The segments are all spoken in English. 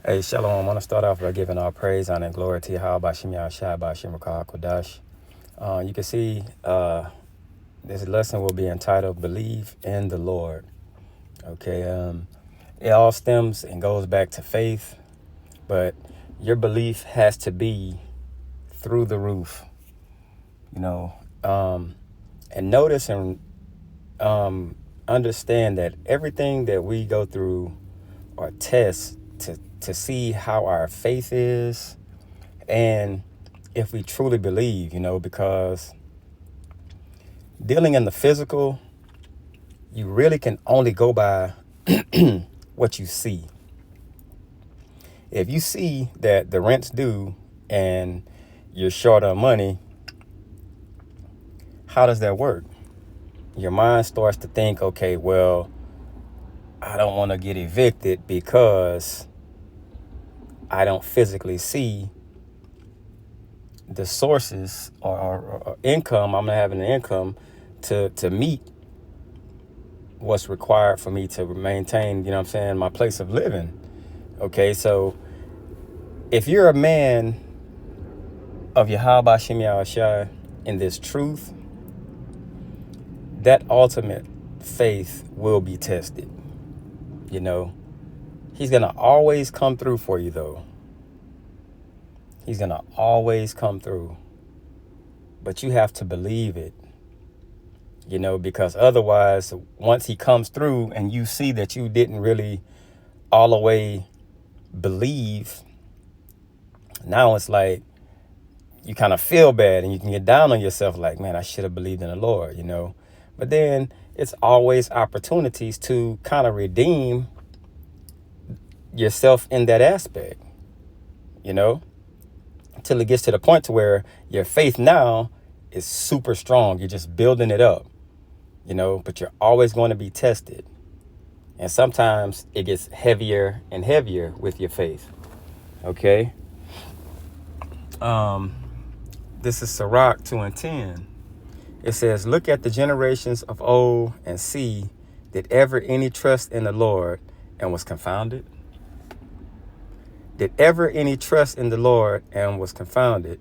Hey, Shalom. I want to start off by giving all praise, honor, and glory to Yahweh Bashem Yahushua Bashem Rakah Kodash. You can see this lesson will be entitled Believe in the Lord. Okay, it all stems and goes back to faith, but your belief has to be through the roof, you know. And notice and understand that everything that we go through are tests to see how our faith is and if we truly believe, because dealing in the physical, you really can only go by what you see. If you see that the rent's due and you're short on money, how does that work? Your mind starts to think, okay, well, I don't want to get evicted because I don't physically see the sources or income. I'm not having an income to meet what's required for me to maintain, my place of living. Okay, so if you're a man of Yahweh Bashem Yahushua in this truth, that ultimate faith will be tested. He's going to always come through for you, though. He's going to always come through. But you have to believe it, because otherwise, once he comes through and you see that you didn't really all the way believe, now it's like you kind of feel bad and you can get down on yourself like, man, I should have believed in the Lord, But then it's always opportunities to kind of redeem yourself in that aspect, until it gets to the point to where your faith now is super strong. You're just building it up, but you're always going to be tested. And sometimes it gets heavier and heavier with your faith. Okay. This is Sirach 2:10. It says, look at the generations of old and see, did ever any trust in the Lord and was confounded? Did ever any trust in the Lord and was confounded?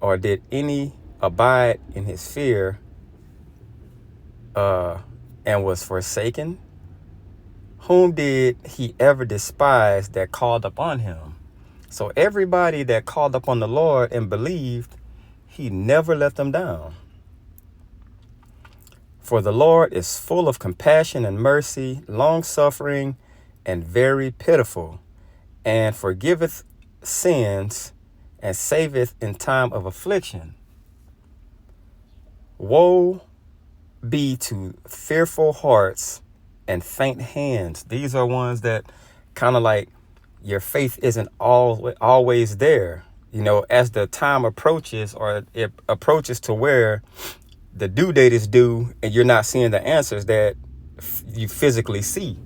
Or did any abide in his fear and was forsaken? Whom did he ever despise that called upon him? So everybody that called upon the Lord and believed, he never let them down. For the Lord is full of compassion and mercy, long-suffering, and very pitiful, and forgiveth sins, and saveth in time of affliction. Woe be to fearful hearts and faint hands. These are ones that kind of like your faith isn't always there. As the time approaches, or it approaches to where the due date is due and you're not seeing the answers that you physically see.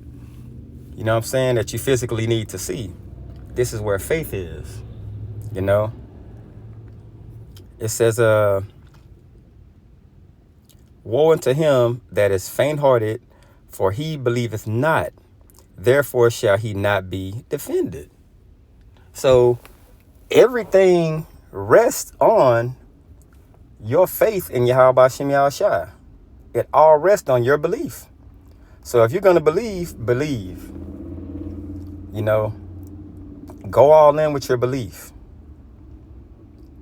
You know what I'm saying? That you physically need to see. This is where faith is, It says, woe unto him that is faint-hearted, for he believeth not, therefore shall he not be defended. So everything rests on your faith in Yahweh Bashem Yahushua. It all rests on your belief. So if you're going to believe. Go all in with your belief.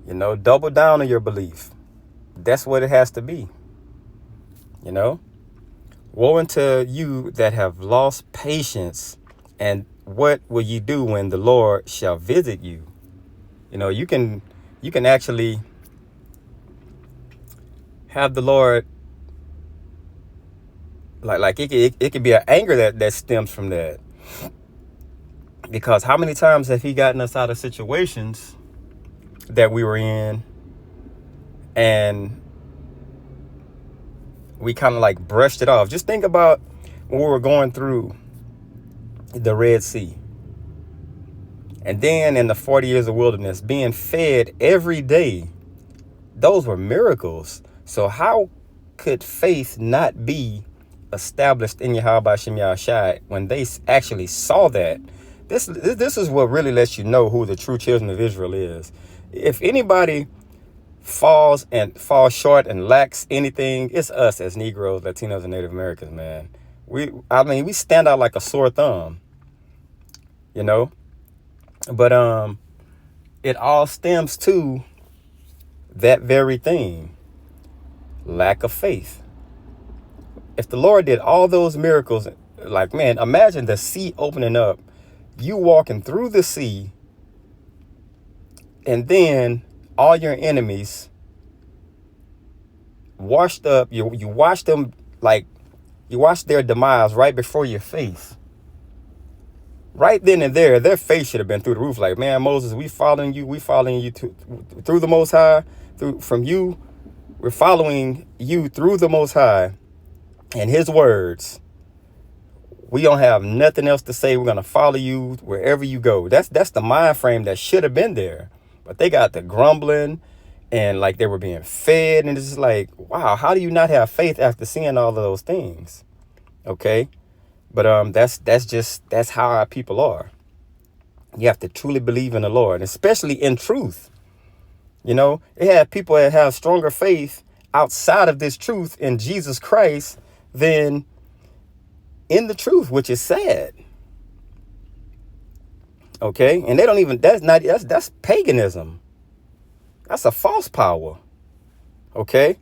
Double down on your belief. That's what it has to be. Woe unto you that have lost patience, and what will you do when the Lord shall visit you? You can actually have the Lord, like it could be an anger that stems from that. Because how many times have he gotten us out of situations that we were in and we kind of like brushed it off? Just think about when we were going through the Red Sea. And then in the 40 years of wilderness, being fed every day. Those were miracles. So how could faith not be established in Yahweh Bashem Yahushua when they actually saw that This is what really lets you know who the true children of Israel is. If anybody falls short and lacks anything, it's us as Negroes, Latinos, and Native Americans, man. We stand out like a sore thumb, you know. But it all stems to that very thing: lack of faith. If the Lord did all those miracles, like, man, imagine the sea opening up, you walking through the sea, and then all your enemies washed up. You watch them, like, you watch their demise right before your face. Right then and there, their face should have been through the roof. Like, man, Moses, we following you through the Most High, we're following you through the Most High and His words. We don't have nothing else to say. We're gonna follow you wherever you go. That's the mind frame that should have been there, but they got the grumbling and like they were being fed, and it's just like, wow, how do you not have faith after seeing all of those things? Okay. But that's how our people are. You have to truly believe in the Lord, especially in truth. You know, they have people that have stronger faith outside of this truth in Jesus Christ than in the truth, which is sad. Okay, and they don't even. That's paganism. That's a false power. Okay.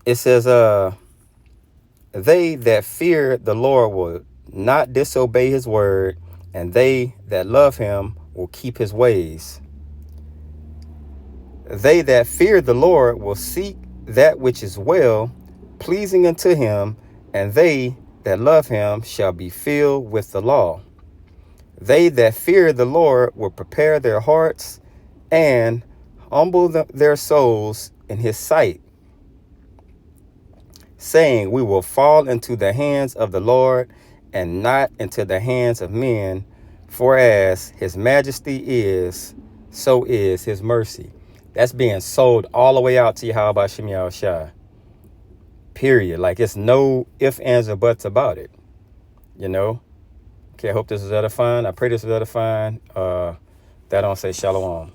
It says, they that fear the Lord will not disobey his word, and they that love him will keep his ways. They that fear the Lord will seek that which is well, pleasing unto him, and they that love him shall be filled with the law. They that fear the Lord will prepare their hearts and humble their souls in his sight, saying, we will fall into the hands of the Lord and not into the hands of men, for as his majesty is, so is his mercy. That's being sold all the way out to Yahweh Shem Yahushua. Period. Like, it's no ifs, ands, or buts about it. You know? Okay, I hope this was edifying. I pray this was edifying. That don't say shalom.